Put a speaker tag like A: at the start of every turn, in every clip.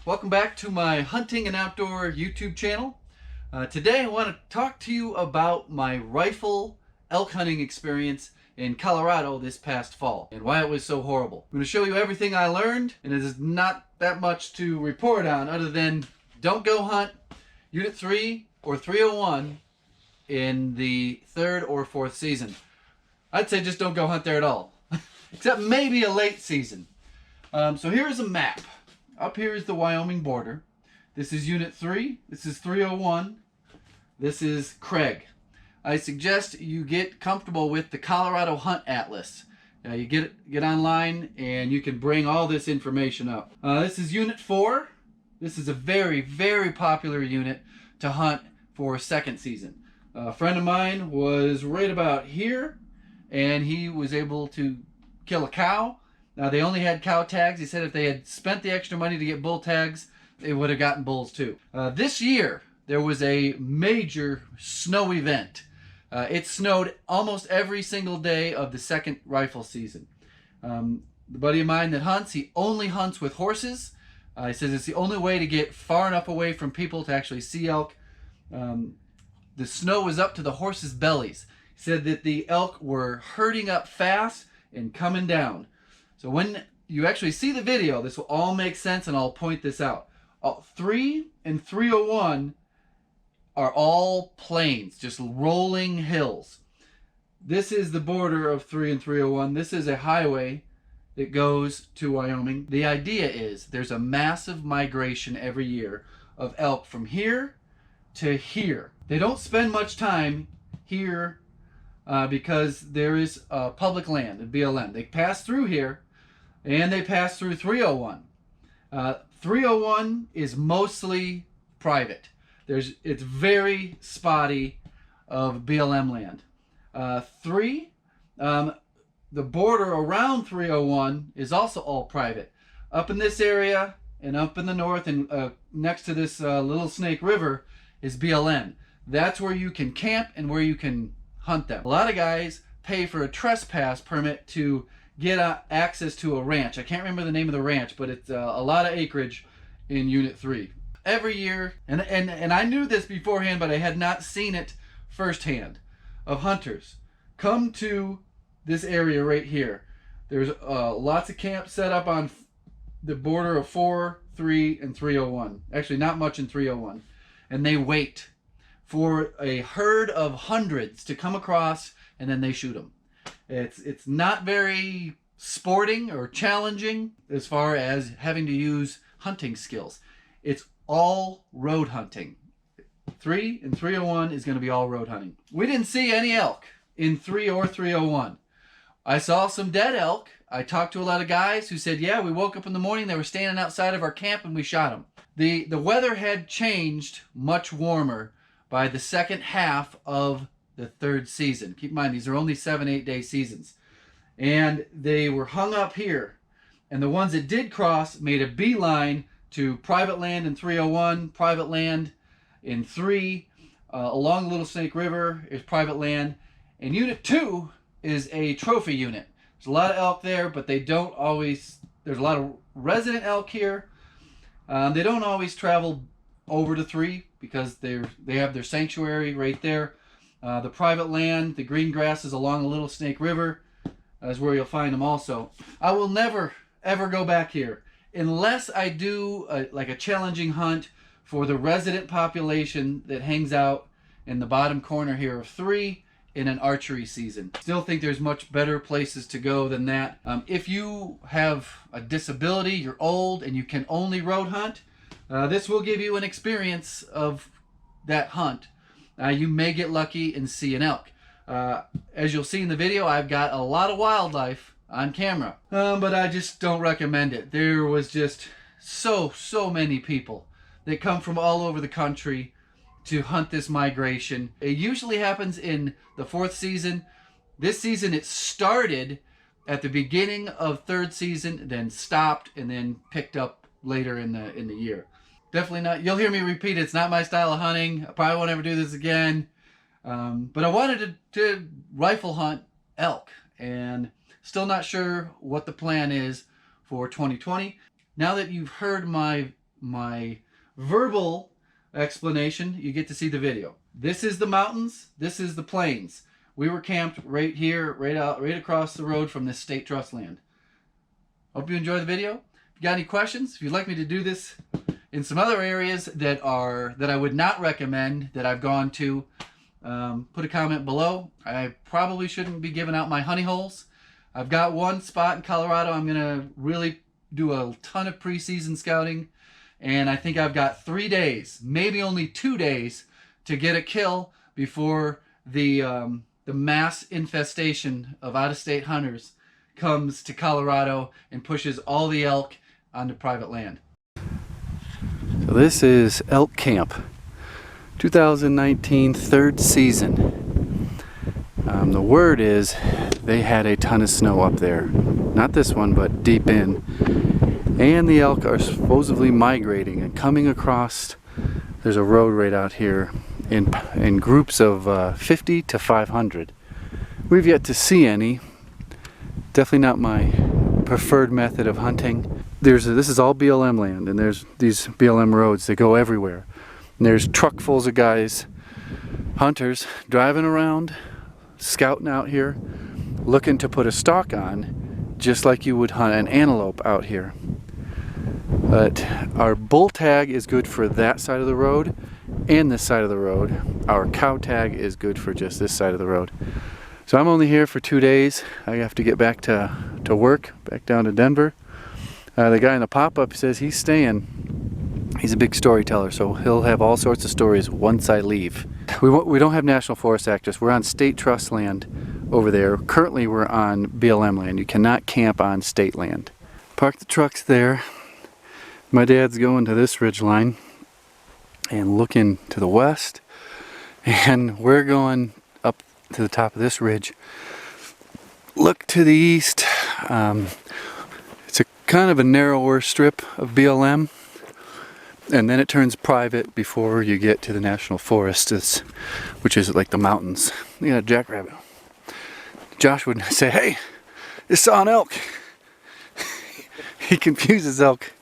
A: Welcome back to my hunting and outdoor YouTube channel. Today I want to talk to you about my rifle elk hunting experience in Colorado this past fall and why it was so horrible. I'm going to show you everything I learned, and it is not that much to report on other than don't go hunt Unit 3 or 301 in the third or fourth season. I'd say just don't go hunt there at all, except maybe a late season. So here's a map. Up here is the Wyoming border. This is Unit 3. This is 301. This is Craig. I suggest you get comfortable with the Colorado Hunt Atlas. You get online and you can bring all this information up. This is Unit 4. This is a very, very popular unit to hunt for second season. A friend of mine was right about here and he was able to kill a cow. Now, they only had cow tags. He said if they had spent the extra money to get bull tags, they would have gotten bulls too. This year, there was a major snow event. It snowed almost every single day of the second rifle season. The buddy of mine that hunts, he only hunts with horses. He says it's the only way to get far enough away from people to actually see elk. The snow was up to the horses' bellies. He said that the elk were herding up fast and coming down. So when you actually see the video, this will all make sense, and I'll point this out. 3 and 301 are all plains, just rolling hills. This is the border of 3 and 301. This is a highway that goes to Wyoming. The idea is there's a massive migration every year of elk from here to here. They don't spend much time here because there is public land, a BLM. They pass through here, and they pass through 301. 301 is mostly private. It's very spotty of BLM land. 3, the border around 301 is also all private. Up in this area and up in the north and next to this Little Snake River is BLM. That's where you can camp and where you can hunt them. A lot of guys pay for a trespass permit to get access to a ranch. I can't remember the name of the ranch, but it's a lot of acreage in Unit 3. Every year, and I knew this beforehand, but I had not seen it firsthand, of hunters come to this area right here. There's lots of camps set up on the border of 4, 3, and 301. Actually, not much in 301. And they wait for a herd of hundreds to come across, and then they shoot them. It's not very sporting or challenging as far as having to use hunting skills. It's all road hunting. 3 and 301 is going to be all road hunting. We didn't see any elk in 3 or 301. I saw some dead elk. I talked to a lot of guys who said, yeah, we woke up in the morning, they were standing outside of our camp and we shot them. The weather had changed much warmer by the second half of the third season. Keep in mind, these are only 7-8 day seasons. And they were hung up here. And the ones that did cross made a beeline to private land in 301, private land in 3, along the Little Snake River is private land. And Unit 2 is a trophy unit. There's a lot of elk there, but they don't always, there's a lot of resident elk here. They don't always travel over to 3 because they have their sanctuary right there. The private land, the green grasses along the Little Snake River is where you'll find them also. I will never, ever go back here unless I do like a challenging hunt for the resident population that hangs out in the bottom corner here of 3 in an archery season. Still think there's much better places to go than that. If you have a disability, you're old, and you can only road hunt, this will give you an experience of that hunt. You may get lucky and see an elk. As you'll see in the video, I've got a lot of wildlife on camera, but I just don't recommend it. There was just so many people that come from all over the country to hunt this migration. It usually happens in the fourth season. This season it started at the beginning of third season, then stopped, and then picked up later in the year. Definitely not, you'll hear me repeat, it's not my style of hunting. I probably won't ever do this again. But I wanted to rifle hunt elk, and still not sure what the plan is for 2020. Now that you've heard my my verbal explanation, you get to see the video. This is the mountains, this is the plains. We were camped right here, right across the road from this state trust land. Hope you enjoy the video. If you got any questions, if you'd like me to do this in some other areas that I would not recommend, that I've gone to, put a comment below. I probably shouldn't be giving out my honey holes. I've got one spot in Colorado I'm gonna really do a ton of preseason scouting, and I think I've got 3 days, maybe only 2 days, to get a kill before the mass infestation of out-of-state hunters comes to Colorado and pushes all the elk onto private land. So this is Elk Camp, 2019 third season. The word is they had a ton of snow up there. Not this one, but deep in. And the elk are supposedly migrating and coming across. There's a road right out here in groups of 50 to 500. We've yet to see any. Definitely not my preferred method of hunting. This is all BLM land, and there's these BLM roads that go everywhere. And there's truckfuls of guys, hunters, driving around, scouting out here, looking to put a stalk on, just like you would hunt an antelope out here. But our bull tag is good for that side of the road and this side of the road. Our cow tag is good for just this side of the road. So I'm only here for 2 days. I have to get back to work, back down to Denver. The guy in the pop-up says he's staying. He's a big storyteller, so he'll have all sorts of stories once I leave. We don't have National Forest access. We're on state trust land over there. Currently we're on BLM land. You cannot camp on state land. Park the trucks there. My dad's going to this ridge line and looking to the west, and we're going up to the top of this ridge. Look to the east. It's a kind of a narrower strip of BLM, and then it turns private before you get to the National Forest, which is like the mountains. You got a jackrabbit. Josh would say, "Hey, I saw an elk." He confuses elk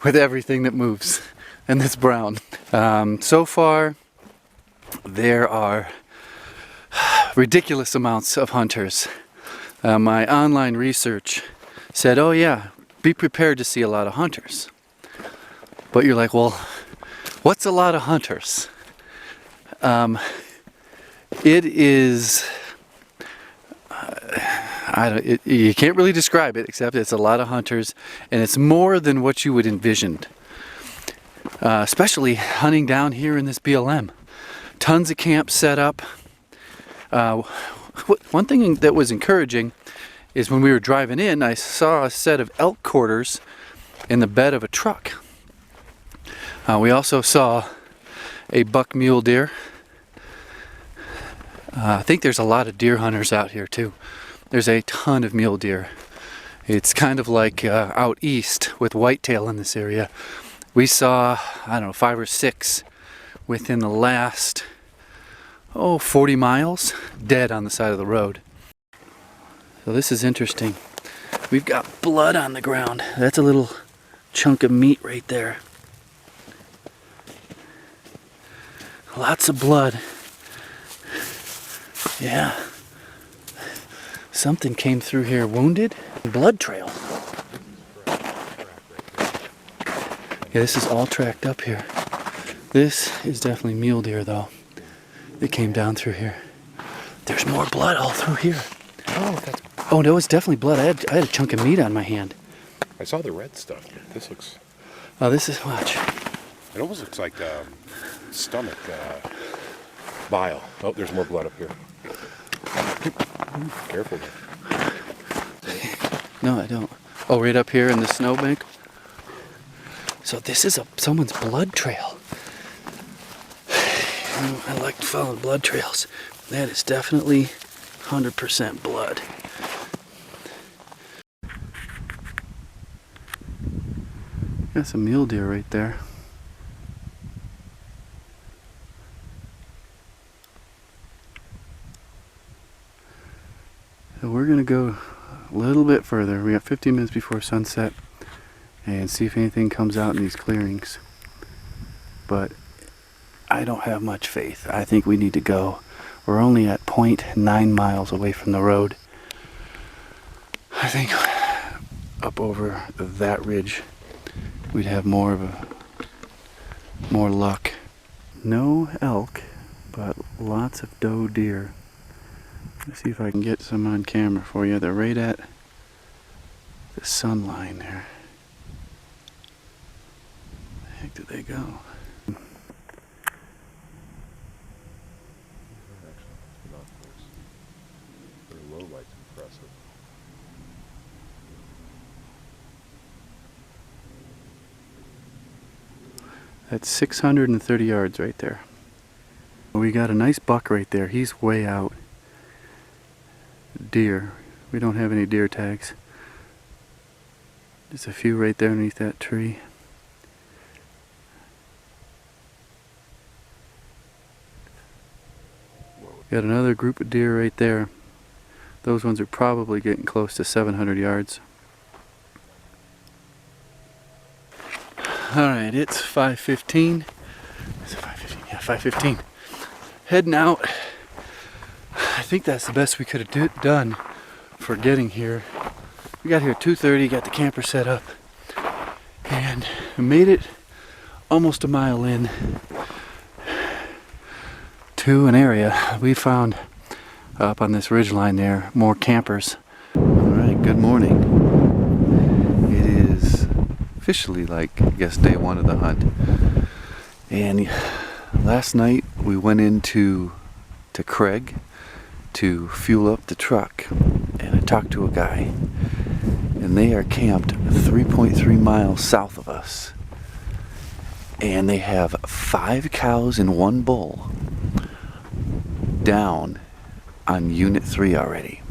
A: with everything that moves, and that's brown. So far, there are ridiculous amounts of hunters. My online research said, oh yeah, be prepared to see a lot of hunters. But you're like, well, what's a lot of hunters? It is, you can't really describe it, except it's a lot of hunters, and it's more than what you would envision. Especially hunting down here in this BLM. Tons of camps set up. One thing that was encouraging is when we were driving in, I saw a set of elk quarters in the bed of a truck. We also saw a buck mule deer. I think there's a lot of deer hunters out here too. There's a ton of mule deer. It's kind of like out east with whitetail in this area. We saw, I don't know, 5 or 6 within the last 40 miles dead on the side of the road. So this is interesting. We've got blood on the ground. That's a little chunk of meat right there. Lots of blood. Yeah. Something came through here wounded. Blood trail. Yeah, this is all tracked up here. This is definitely mule deer though. It came down through here. There's more blood all through here. Oh, no, it's definitely blood. I had a chunk of meat on my hand.
B: I saw the red stuff. This looks...
A: Oh, this is, watch.
B: It almost looks like stomach bile. Oh, there's more blood up here. Careful there.
A: No, I don't. Oh, right up here in the snowbank. So this is someone's blood trail. I like following blood trails. That is definitely 100% blood. That's a mule deer right there. So we're gonna go a little bit further. We got 15 minutes before sunset,
C: and see if anything comes out in these clearings. But I don't have much faith. I think we need to go. We're only at 0.9 miles away from the road. I think up over that ridge we'd have more luck. No elk, but lots of doe deer. Let's see if I can get some on camera for you. They're right at the sun line there. Where the heck did they go?
B: Their low light's impressive.
C: That's 630 yards right there. We got a nice buck right there. He's way out. Deer. We don't have any deer tags. There's a few right there underneath that tree. Got another group of deer right there. Those ones are probably getting close to 700 yards. Alright, it's 5:15. Is it 5:15? Yeah, 5:15. Heading out. I think that's the best we could have done for getting here. We got here at 2:30, got the camper set up, and we made it almost a mile in to an area we found up on this ridge line there, more campers. Alright, good morning. It is officially like, I guess, day one of the hunt. And last night we went into Craig to fuel up the truck, and I talked to a guy, and they are camped 3.3 miles south of us, and they have 5 cows and 1 bull down on unit 3 already.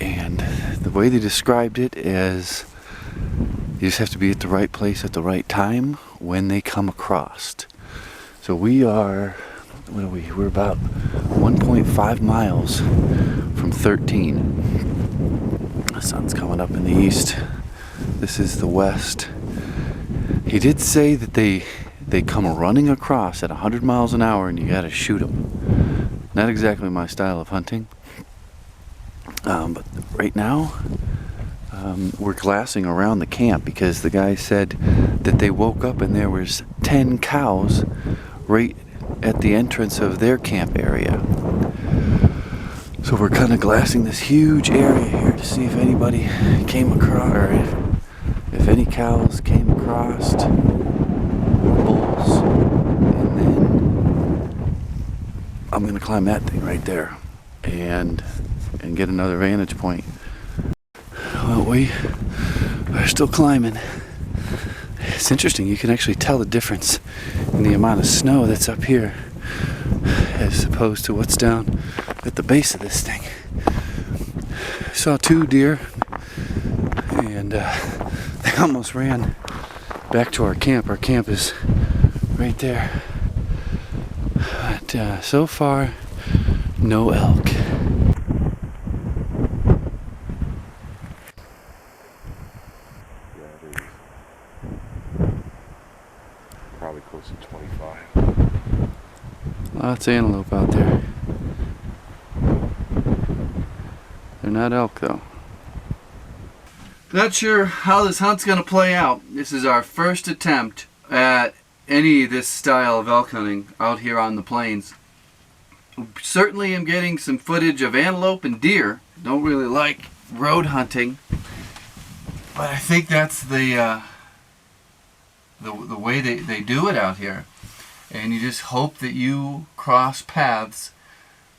C: And the way they described it is you just have to be at the right place at the right time when they come across. So we are, what are we? We're about 1.5 miles from 13. The sun's coming up in the east. This is the west. He did say that they come running across at 100 miles an hour and you gotta shoot them. Not exactly my style of hunting. But right now, we're glassing around the camp because the guy said that they woke up and there was 10 cows right at the entrance of their camp area. So we're kind of glassing this huge area here to see if anybody came across, or if any cows came across, or bulls. And then I'm gonna climb that thing right there and get another vantage point. Well, we are still climbing. It's interesting, you can actually tell the difference in the amount of snow that's up here as opposed to what's down at the base of this thing. Saw 2 deer, and they almost ran back to our camp. Our camp is right there. But so far, no elk.
B: Probably close to 25.
C: Lots of antelope out there. They're not elk though.
A: Not sure how this hunt's going to play out. This is our first attempt at any of this style of elk hunting out here on the plains. Certainly am getting some footage of antelope and deer. Don't really like road hunting, but I think that's the way they do it out here. And you just hope that you cross paths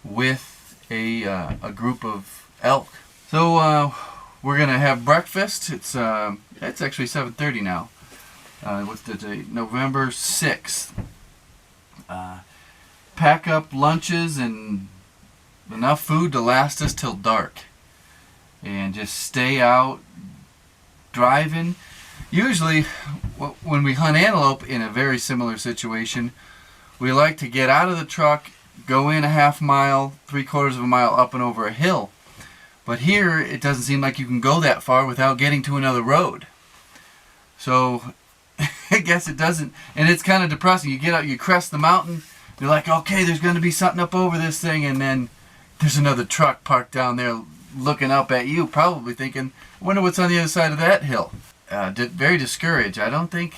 A: with a group of elk. So we're gonna have breakfast. It's actually 7:30 now. What's the date? November 6th. Pack up lunches and enough food to last us till dark, and just stay out driving. Usually when we hunt antelope in a very similar situation, we like to get out of the truck, go in a half mile, 3/4 of a mile up and over a hill. But here, it doesn't seem like you can go that far without getting to another road. So, I guess it doesn't. And it's kind of depressing. You get out, you crest the mountain, you're like, okay, there's going to be something up over this thing, and then there's another truck parked down there looking up at you, probably thinking, I wonder what's on the other side of that hill. Very discouraged. I don't think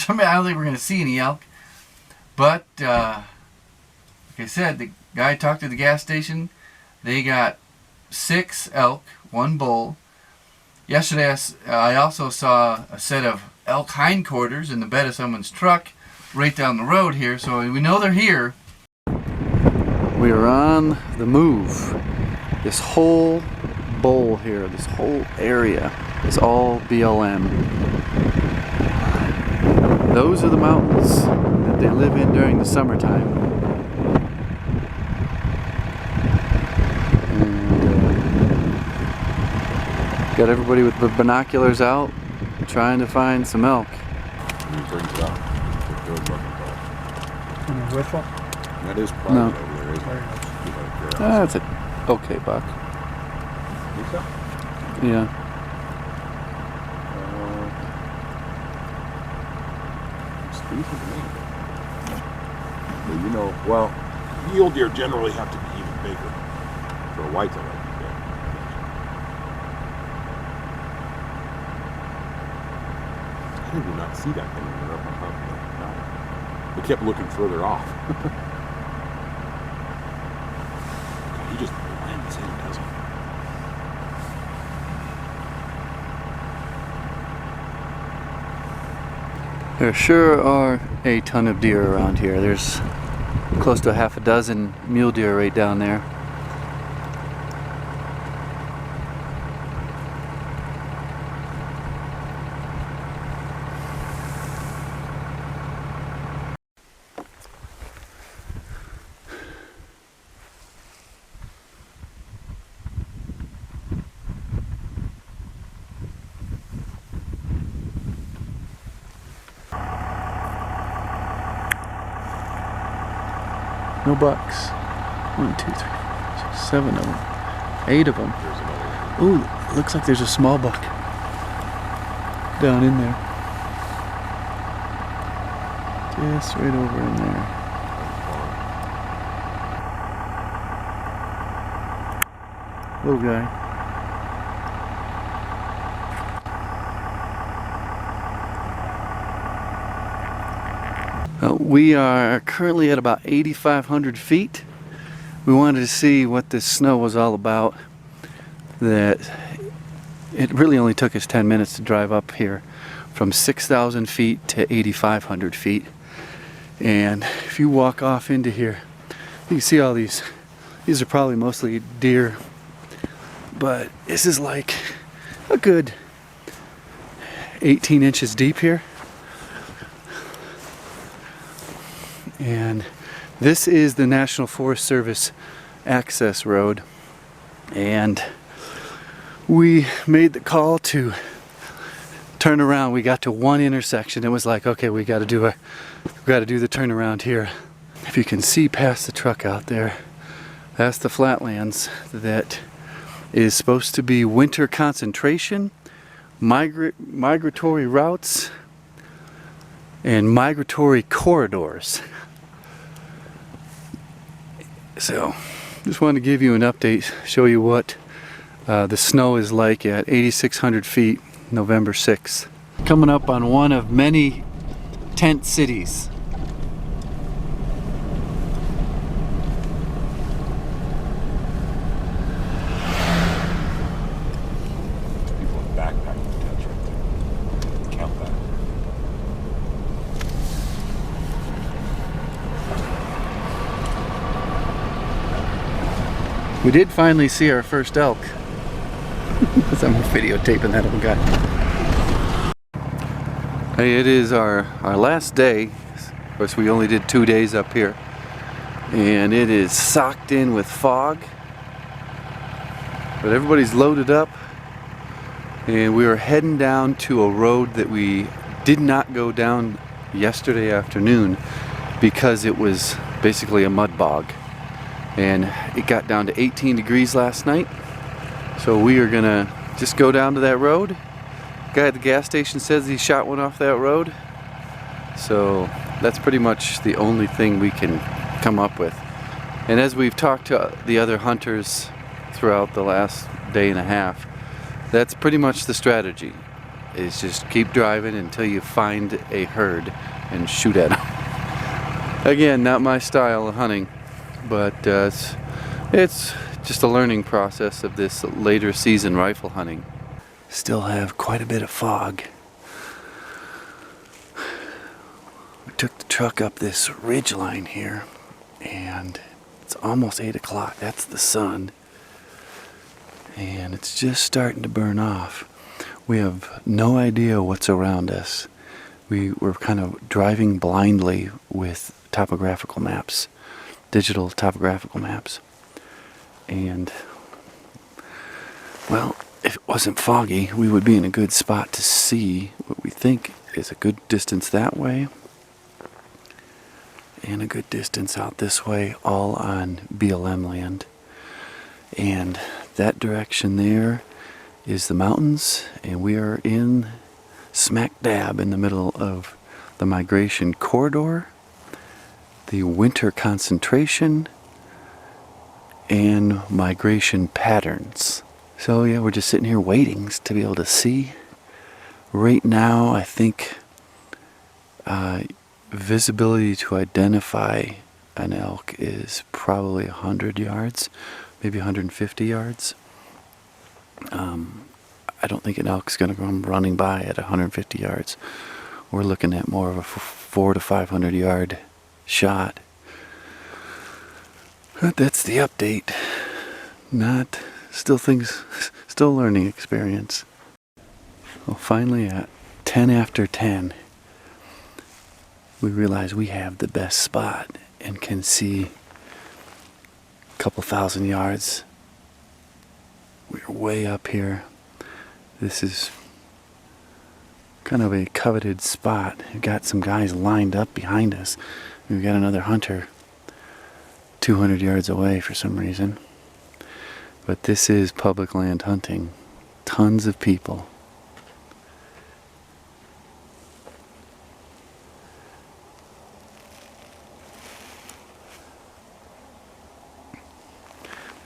A: we're going to see any elk. But, like I said, the guy talked to the gas station. They got 6 elk, 1 bull. Yesterday, I also saw a set of elk hindquarters in the bed of someone's truck right down the road here, so we know they're here.
C: We are on the move. This whole bowl here, this whole area is all BLM. Those are the mountains that they live in during the summertime. And, got everybody with the binoculars out trying to find some elk.
B: He brings it up.
D: Whistle?
B: That is private
C: No.
B: over there, isn't it?
C: That's an okay buck.
B: Think so?
C: Yeah.
B: It's decent to me. But you know, well, mule deer generally have to be even bigger for a whitetail like that. I did not see that thing when we were up on top of the mountain. We kept looking further off. He just lands in, doesn't he?
C: There sure are a ton of deer around here. There's close to half a dozen mule deer right down there. No bucks. 1, 2, 3, 4, 5, 6, 7 of them. 8 of them.
B: There's another one.
C: Ooh, looks like there's a small buck down in there. Just right over in there. Little guy. We are currently at about 8,500 feet. We wanted to see what this snow was all about. That it really only took us 10 minutes to drive up here from 6,000 feet to 8,500 feet. And if you walk off into here, you can see all these are probably mostly deer, but this is like a good 18 inches deep here. And this is the National Forest Service access road, and we made the call to turn around. We got to one intersection. It was like, okay, we got to do the turnaround here. If you can see past the truck out there, that's the flatlands that is supposed to be winter concentration, migratory routes, and migratory corridors. So, just wanted to give you an update, show you what the snow is like at 8,600 feet, November 6th. Coming up on one of many tent cities.
B: People in backpacking tents right there. Count that.
C: We did finally see our first elk. Because I'm videotaping that little guy. Hey, it is our last day. Of course, we only did 2 days up here. And it is socked in with fog. But everybody's loaded up. And we are heading down to a road that we did not go down yesterday afternoon because it was basically a mud bog. And it got down to 18 degrees last night. So we are gonna just go down to that road. Guy at the gas station says he shot one off that road. So that's pretty much the only thing we can come up with. And as we've talked to the other hunters throughout the last day and a half, that's pretty much the strategy, is just keep driving until you find a herd and shoot at them. Again, not my style of hunting, but it's just a learning process of this later season rifle hunting. Still have quite a bit of fog. We took the truck up this ridge line here, and it's almost 8 o'clock. That's the sun. And it's just starting to burn off. We have no idea what's around us. We were kind of driving blindly with topographical maps, digital topographical maps. And, well, if it wasn't foggy, we would be in a good spot to see what we think is a good distance that way and a good distance out this way, all on BLM land. And that direction there is the mountains, and we are in smack dab in the middle of the migration corridor, the winter concentration, and migration patterns. So yeah, we're just sitting here waiting to be able to see. Right now, I think visibility to identify an elk is probably 100 yards, maybe 150 yards. I don't think an elk's going to come running by at 150 yards. We're looking at more of a 400 to 500 yard shot. But that's the update. Still learning experience. Well, finally at 10 after 10, we realize we have the best spot and can see a couple thousand yards. We're way up here. This is kind of a coveted spot. We've got some guys lined up behind us. We've got another hunter 200 yards away for some reason. But this is public land hunting. Tons of people.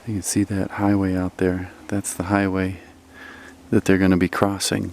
C: You can see that highway out there. That's the highway that they're going to be crossing.